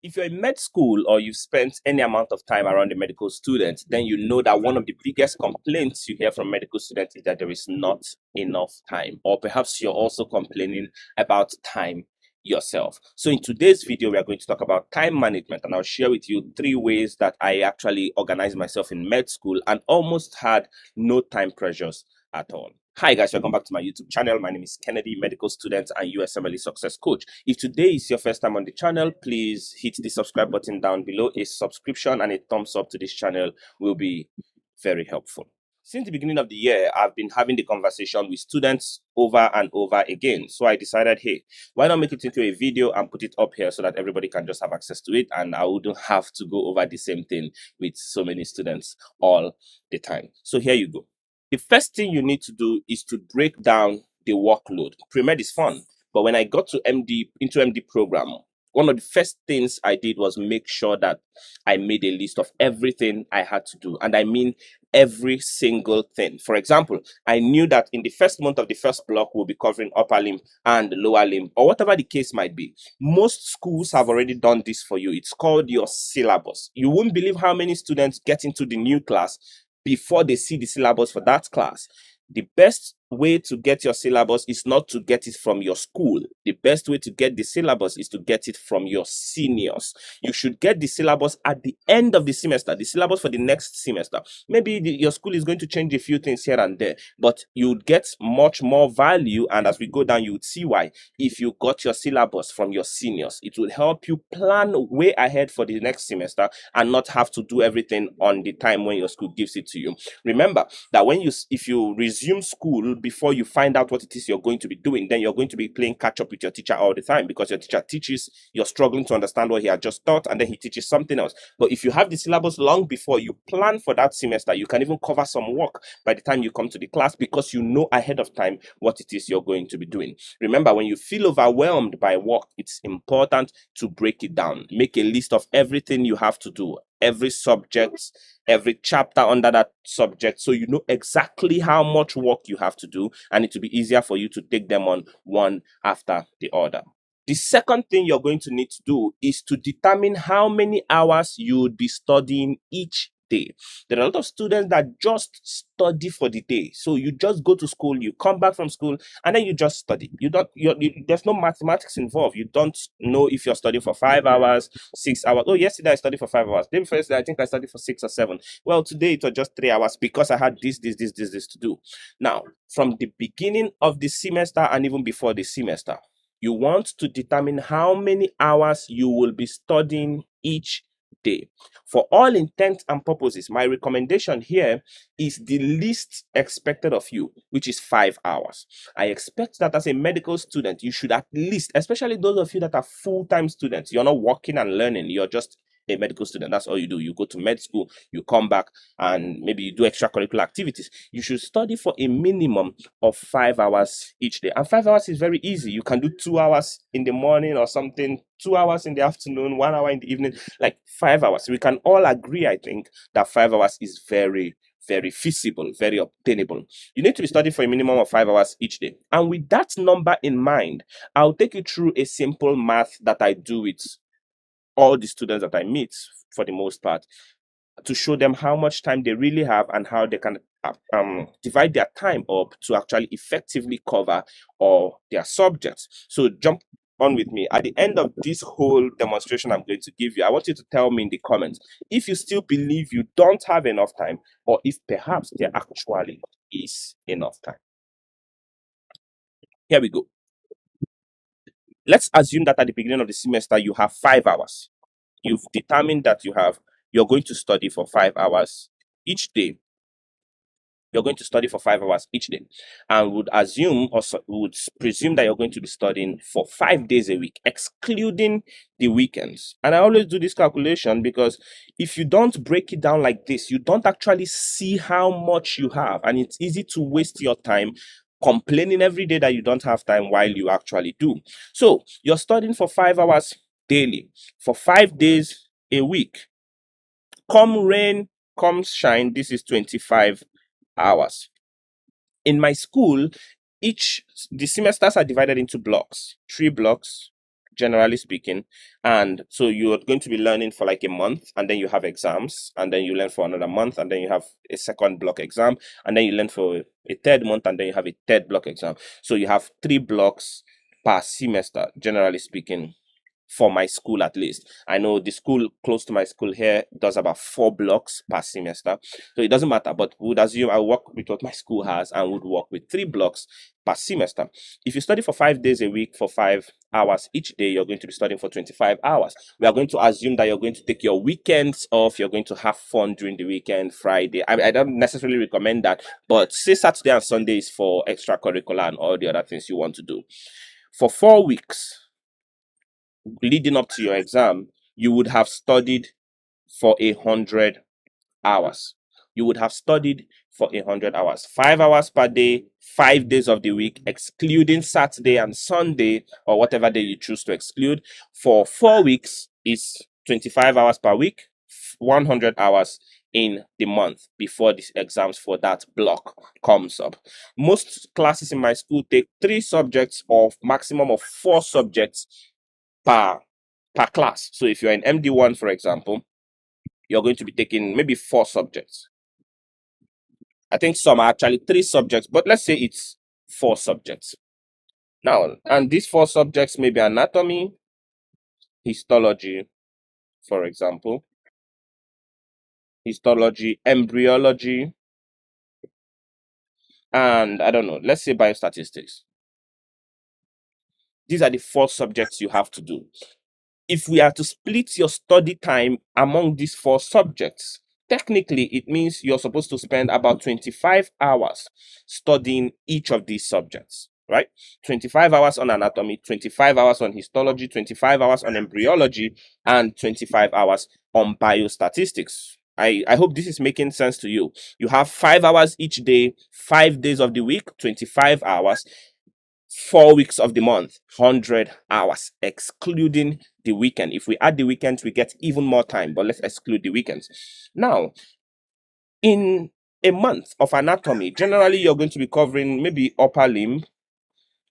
If you're in med school or you've spent any amount of time around a medical student, then you know that one of the biggest complaints you hear from medical students is that there is not enough time, or perhaps you're also complaining about time yourself. So in today's video, we are going to talk about time management, and I'll share with you 3 ways that I actually organized myself in med school and almost had no time pressures at all. Hi guys, welcome back to my YouTube channel. My name is Kennedy, medical student and USMLE success coach. If today is your first time on the channel, please hit the subscribe button down below. A subscription and a thumbs up to this channel will be very helpful. Since the beginning of the year, I've been having the conversation with students over and over again. So I decided, hey, why not make it into a video and put it up here so that everybody can just have access to it and I wouldn't have to go over the same thing with so many students all the time. So here you go. The first thing you need to do is to break down the workload. Pre-med is fun, but when I got to MD program, one of the first things I did was make sure that I made a list of everything I had to do. And I mean every single thing. For example, I knew that in the first month of the first block, we'll be covering upper limb and lower limb, or whatever the case might be. Most schools have already done this for you. It's called your syllabus. You won't believe how many students get into the new class before they see the syllabus for that class. The best way to get your syllabus is not to get it from your school. The best way to get the syllabus is to get it from your seniors. You should get the syllabus at the end of the semester, the syllabus for the next semester. Maybe your school is going to change a few things here and there, but you would get much more value. And as we go down, you would see why. If you got your syllabus from your seniors, it will help you plan way ahead for the next semester and not have to do everything on the time when your school gives it to you. Remember that if you resume school before you find out what it is you're going to be doing, then you're going to be playing catch up with your teacher all the time, because your teacher teaches, you're struggling to understand what he had just taught, and then he teaches something else. But if you have the syllabus long before, you plan for that semester, you can even cover some work by the time you come to the class, because you know ahead of time what it is you're going to be doing. Remember, when you feel overwhelmed by work, it's important to break it down. Make a list of everything you have to do, every subject, every chapter under that subject, so you know exactly how much work you have to do, and it will be easier for you to take them on one after the other. The second thing you're going to need to do is to determine how many hours you would be studying each day. There are a lot of students that just study for the day. So you just go to school, you come back from school, and then you just study. There's no mathematics involved. You don't know if you're studying for 5 hours, 6 hours. Oh, yesterday I studied for 5 hours. Day before yesterday, I think I studied for 6 or 7. Well, today it was just 3 hours because I had this to do. Now, from the beginning of the semester and even before the semester, you want to determine how many hours you will be studying each day. For all intents and purposes, my recommendation here is the least expected of you, which is 5 hours. I expect that as a medical student, you should at least, especially those of you that are full-time students, you're not working and learning, you're just a medical student. That's all you do. You go to med school, you come back, and maybe you do extracurricular activities. You should study for a minimum of 5 hours each day. And 5 hours is very easy. You can do 2 hours in the morning or something, 2 hours in the afternoon, 1 hour in the evening, like 5 hours. We can all agree, I think, that 5 hours is very feasible, very obtainable. You need to be studying for a minimum of 5 hours each day. And with that number in mind, I'll take you through a simple math that I do with all the students that I meet, for the most part, to show them how much time they really have and how they can divide their time up to actually effectively cover all their subjects. So jump on with me. At the end of this whole demonstration I'm going to give you, I want you to tell me in the comments if you still believe you don't have enough time, or if perhaps there actually is enough time. Here we go. Let's assume that at the beginning of the semester you have 5 hours. You've determined that you're going to study for 5 hours each day. You're going to study for 5 hours each day, and would presume that you're going to be studying for 5 days a week, excluding the weekends. And I always do this calculation because if you don't break it down like this, you don't actually see how much you have, and it's easy to waste your time complaining every day that you don't have time while you actually do. So you're studying for 5 hours daily for 5 days a week. Come rain, come shine, this is 25 hours. In my school, the semesters are divided into blocks, 3 blocks, generally speaking. And so you're going to be learning for like a month, and then you have exams, and then you learn for another month, and then you have a second block exam, and then you learn for a third month, and then you have a third block exam. So you have 3 blocks per semester, generally speaking, for my school at least. I know the school close to my school here does about 4 blocks per semester. So it doesn't matter, but we would assume I work with what my school has and would work with 3 blocks per semester. If you study for 5 days a week for 5 hours each day, you're going to be studying for 25 hours. We are going to assume that you're going to take your weekends off, you're going to have fun during the weekend, Friday. I don't necessarily recommend that, but say Saturday and Sunday is for extracurricular and all the other things you want to do. For 4 weeks leading up to your exam, you would have studied for 100 hours. You would have studied for 100 hours, 5 hours per day, 5 days of the week, excluding Saturday and Sunday or whatever day you choose to exclude. For 4 weeks is 25 hours per week, 100 hours in the month before the exams for that block comes up. Most classes in my school take 3 subjects or maximum of 4 subjects per class. So if you're in MD1, for example, you're going to be taking maybe 4 subjects. I think some are actually 3 subjects, but let's say it's 4 subjects. Now, and these 4 subjects may be anatomy, histology, for example, histology, embryology, and I don't know, let's say biostatistics. These are the 4 subjects you have to do. If we are to split your study time among these 4 subjects, technically it means you're supposed to spend about 25 hours studying each of these subjects, right? 25 hours on anatomy, 25 hours on histology, 25 hours on embryology, and 25 hours on biostatistics. I hope this is making sense to you. You have 5 hours each day, 5 days of the week, 25 hours. 4 weeks of the month, 100 hours, excluding the weekend. If we add the weekends, we get even more time, but let's exclude the weekends. Now, in a month of anatomy, generally you're going to be covering maybe upper limb,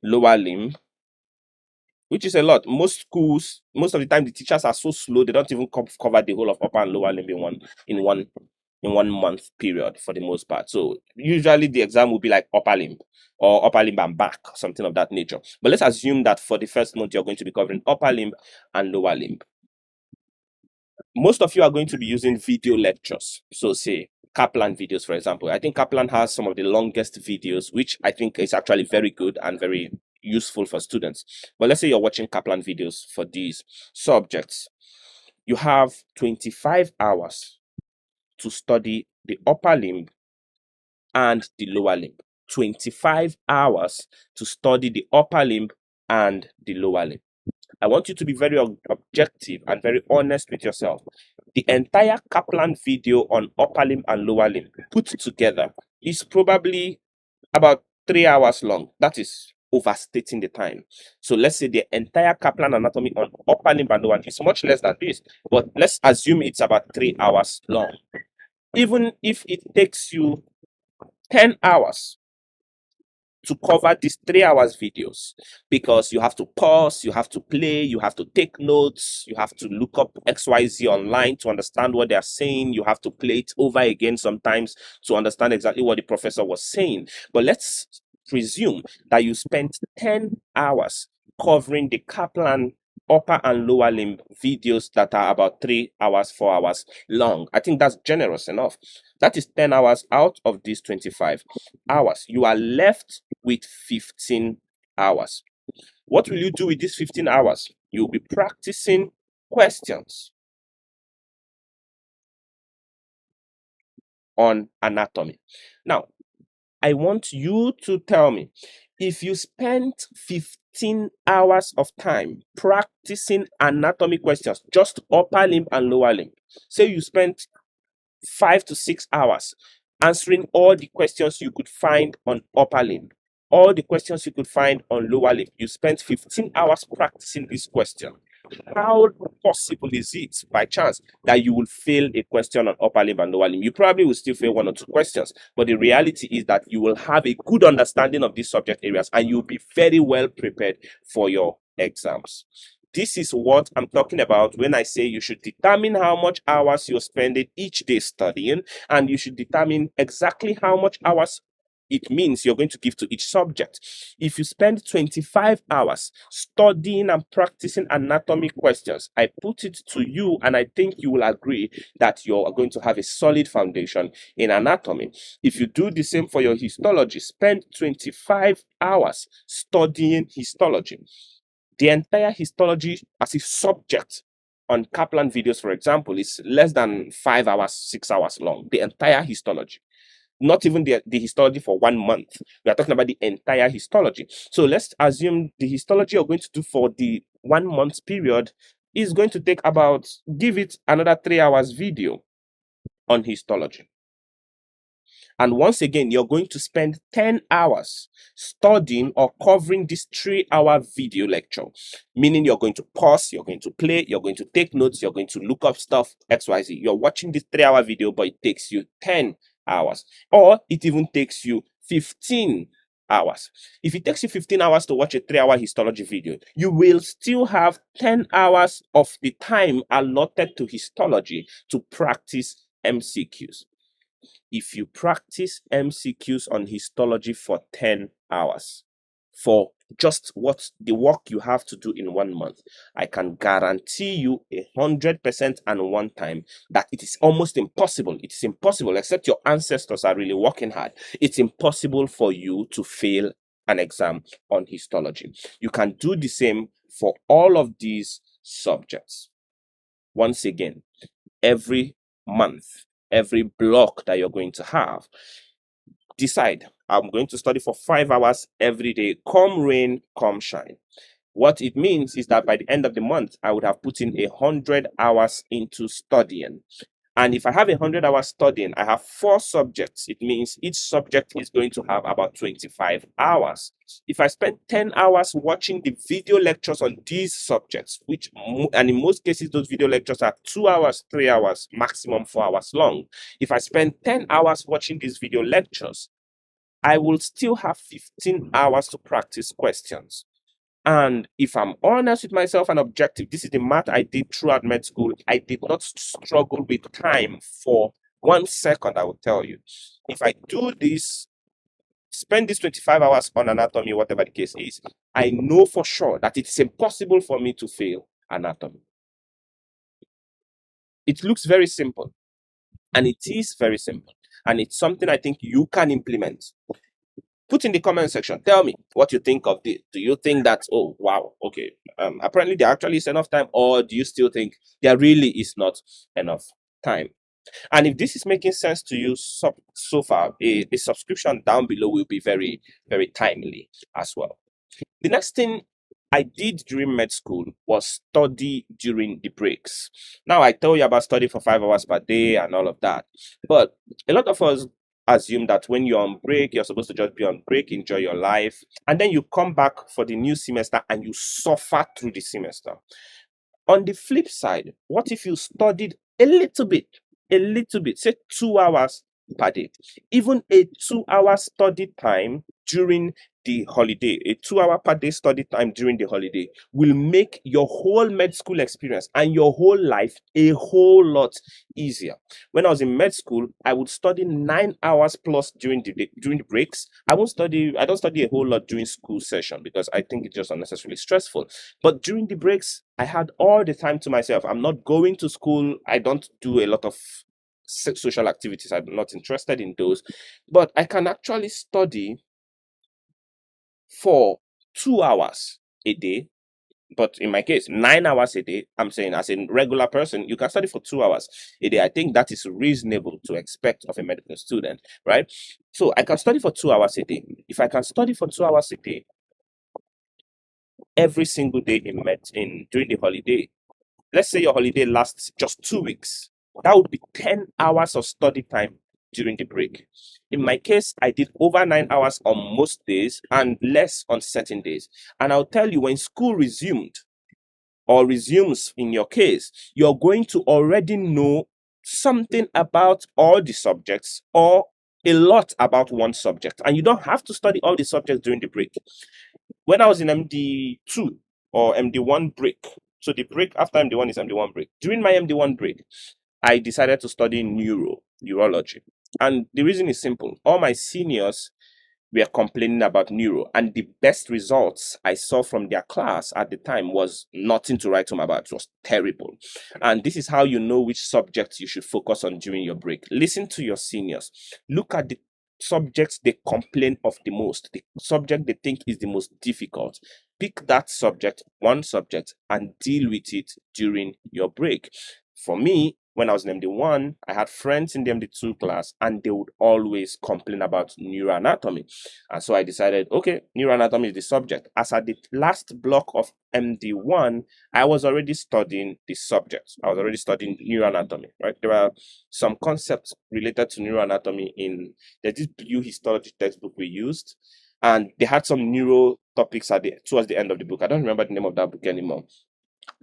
lower limb, which is a lot. Most schools, most of the time, the teachers are so slow, they don't even cover the whole of upper and lower limb in one month period for the most part. So usually the exam will be like upper limb or upper limb and back, something of that nature. But let's assume that for the first month, you're going to be covering upper limb and lower limb. Most of you are going to be using video lectures. So say Kaplan videos, for example. I think Kaplan has some of the longest videos, which I think is actually very good and very useful for students. But let's say you're watching Kaplan videos for these subjects. You have 25 hours to study the upper limb and the lower limb. 25 hours to study the upper limb and the lower limb. I want you to be very objective and very honest with yourself. The entire Kaplan video on upper limb and lower limb put together is probably about 3 hours long. That is overstating the time. So let's say the entire Kaplan anatomy on upper limb and lower limb is much less than this, but let's assume it's about 3 hours long. Even if it takes you 10 hours to cover these 3 hours videos, because you have to pause, you have to play, you have to take notes, you have to look up XYZ online to understand what they're saying, you have to play it over again sometimes to understand exactly what the professor was saying. But let's presume that you spent 10 hours covering the Kaplan upper and lower limb videos that are about 3 hours, 4 hours long. I think that's generous enough. That is 10 hours out of these 25 hours. You are left with 15 hours. What will you do with these 15 hours? You'll be practicing questions on anatomy. Now, I want you to tell me, if you spent 15 hours of time practicing anatomy questions, just upper limb and lower limb, say you spent 5 to 6 hours answering all the questions you could find on upper limb, all the questions you could find on lower limb. You spent 15 hours practicing this question. How possible is it by chance that you will fail a question on upper limb and lower limb? You probably will still fail 1 or 2 questions, but the reality is that you will have a good understanding of these subject areas and you'll be very well prepared for your exams. This is what I'm talking about when I say you should determine how much hours you're spending each day studying, and you should determine exactly how much hours it means you're going to give to each subject. If you spend 25 hours studying and practicing anatomy questions, I put it to you, and I think you will agree that you're going to have a solid foundation in anatomy. If you do the same for your histology, spend 25 hours studying histology. The entire histology as a subject on Kaplan videos, for example, is less than 5 hours, 6 hours long. The entire histology, not even the histology for 1 month. We are talking about the entire histology. So let's assume the histology you're going to do for the 1 month period is going to take about, give it another 3 hours video on histology. And once again, you're going to spend 10 hours studying or covering this 3 hour video lecture, meaning you're going to pause, you're going to play, you're going to take notes, you're going to look up stuff, XYZ. You're watching this 3 hour video, but it takes you 10 hours, or it even takes you 15 hours. If it takes you 15 hours to watch a 3 hour histology video, you will still have 10 hours of the time allotted to histology to practice MCQs. If you practice MCQs on histology for 10 hours, for just what the work you have to do in 1 month, I can guarantee you 100% and one time that it is almost impossible. It is impossible, except your ancestors are really working hard. It's impossible for you to fail an exam on histology. You can do the same for all of these subjects. Once again, every month, every block that you're going to have, decide, I'm going to study for 5 hours every day, come rain, come shine. What it means is that by the end of the month, I would have put in 100 hours into studying. And if I have 100 hours studying, I have 4 subjects. It means each subject is going to have about 25 hours. If I spend 10 hours watching the video lectures on these subjects, and in most cases, those video lectures are 2 hours, 3 hours, maximum 4 hours long. If I spend 10 hours watching these video lectures, I will still have 15 hours to practice questions. And if I'm honest with myself and objective, this is the math I did throughout med school. I did not struggle with time for 1 second, I will tell you. If I do this, spend these 25 hours on anatomy, whatever the case is, I know for sure that it's impossible for me to fail anatomy. It looks very simple, and it is very simple. And it's something I think you can implement. Put in the comment section. Tell me what you think of this. Do you think that, oh, wow, okay, apparently there actually is enough time, or do you still think there really is not enough time? And if this is making sense to you so far, a subscription down below will be very, very timely as well. The next thing I did during med school was study during the breaks. Now, I tell you about study for 5 hours per day and all of that, but a lot of us assume that when you're on break, you're supposed to just be on break, enjoy your life, and then you come back for the new semester and you suffer through the semester. On the flip side, what if you studied a little bit, say 2 hours per day? Even a 2 hour study time during the holiday, a 2 hour per day study time during the holiday will make your whole med school experience and your whole life a whole lot easier. When I was in med school, I would study 9 hours plus during the breaks. I don't study a whole lot during school session because I think it's just unnecessarily stressful. But during the breaks, I had all the time to myself. I'm not going to school. I don't do a lot of social activities. I'm not interested in those. But I can actually study for 2 hours a day. But in my case, 9 hours a day. I'm saying, as a regular person, you can study for 2 hours a day. I think that is reasonable to expect of a medical student, right? So I can study for 2 hours a day. If I can study for 2 hours a day every single day during the holiday, let's say your holiday lasts just 2 weeks, that would be 10 hours of study time during the break. In my case, I did over 9 hours on most days and less on certain days. And I'll tell you, when school resumed or resumes in your case, you're going to already know something about all the subjects or a lot about one subject. And you don't have to study all the subjects during the break. When I was in MD2 or MD1 break. So the break after MD1 is MD1 break. During my MD1 break, I decided to study neurology. And the reason is simple. All my seniors were complaining about neuro, and the best results I saw from their class at the time was nothing to write home about. It was terrible. And this is how you know which subjects you should focus on during your break. Listen to your seniors. Look at the subjects they complain of the most, the subject they think is the most difficult. Pick that subject, one subject, and deal with it during your break. For me, when I was in MD1, I had friends in the MD2 class, and they would always complain about neuroanatomy. And so I decided, okay, neuroanatomy is the subject. As at the last block of MD1, I was already studying the subject. I was already studying neuroanatomy, right? There are some concepts related to neuroanatomy in this blue histology textbook we used, and they had some neuro topics towards the end of the book. I don't remember the name of that book anymore.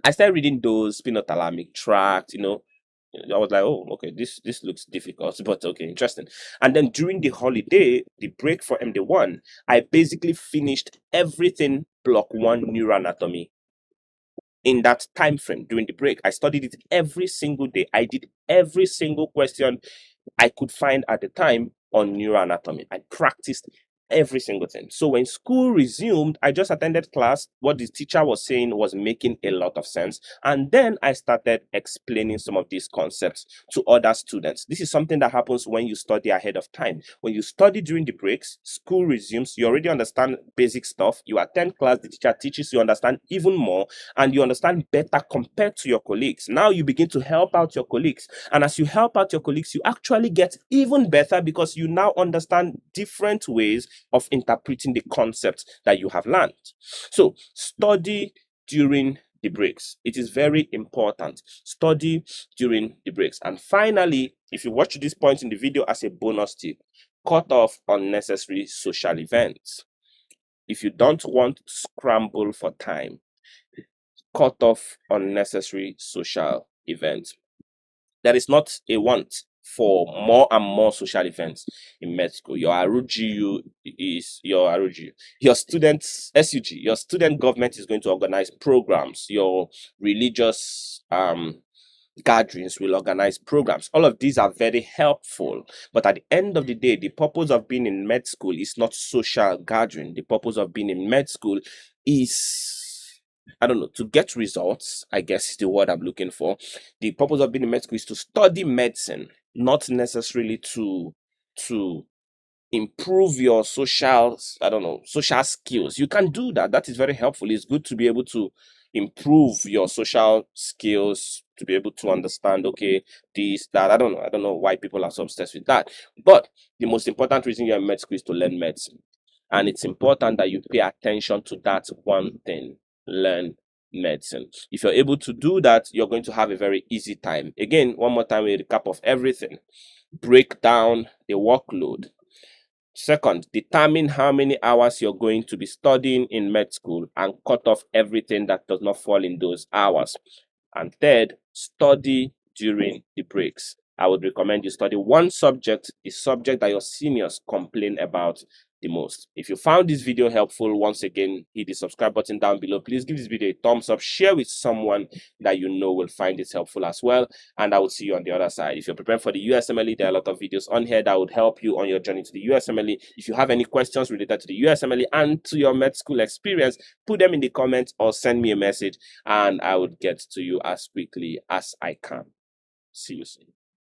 I started reading those spinothalamic tract, I was like, oh, okay, this looks difficult, but okay, interesting. And then during the holiday, the break for MD1, I basically finished everything block one neuroanatomy in that time frame during the break. I studied it every single day. I did every single question I could find at the time on neuroanatomy. I practiced every single thing. So when school resumed, I just attended class. What the teacher was saying was making a lot of sense. And then I started explaining some of these concepts to other students. This is something that happens when you study ahead of time. When you study during the breaks, school resumes, you already understand basic stuff. You attend class, the teacher teaches you understand even more, and you understand better compared to your colleagues. Now you begin to help out your colleagues. And as you help out your colleagues, you actually get even better because you now understand different ways of interpreting the concepts that you have learned. So study during the breaks. It is very important. Study during the breaks. And finally, if you watch this point in the video as a bonus tip, cut off unnecessary social events. If you don't want to scramble for time, cut off unnecessary social events. There is not a want for more and more social events in med school. Your RUGU is your RUGU. Your students, SUG, your student government is going to organize programs. Your religious gatherings will organize programs. All of these are very helpful. But at the end of the day, the purpose of being in med school is not social gathering. The purpose of being in med school is, I don't know, to get results, I guess is the word I'm looking for. The purpose of being in med school is to study medicine, not necessarily to improve your social, I don't know, social skills. You can do that. That is very helpful. It's good to be able to improve your social skills, to be able to understand, okay, this, that. I don't know why people are so obsessed with that. But the most important reason you're in med school is to learn medicine. And it's important that you pay attention to that one thing. Learn medicine. If you're able to do that, you're going to have a very easy time. Again, one more time, a recap of everything. Break down the workload. Second, determine how many hours you're going to be studying in med school and cut off everything that does not fall in those hours. And third, study during the breaks. I would recommend you study one subject, the subject that your seniors complain about the most. If you found this video helpful, once again, hit the subscribe button down below. Please give this video a thumbs up, share with someone that you know will find this helpful as well, and I will see you on the other side. If you're preparing for the USMLE, there are a lot of videos on here that would help you on your journey to the USMLE. If you have any questions related to the USMLE and to your med school experience, put them in the comments or send me a message, and I would get to you as quickly as I can. See you soon.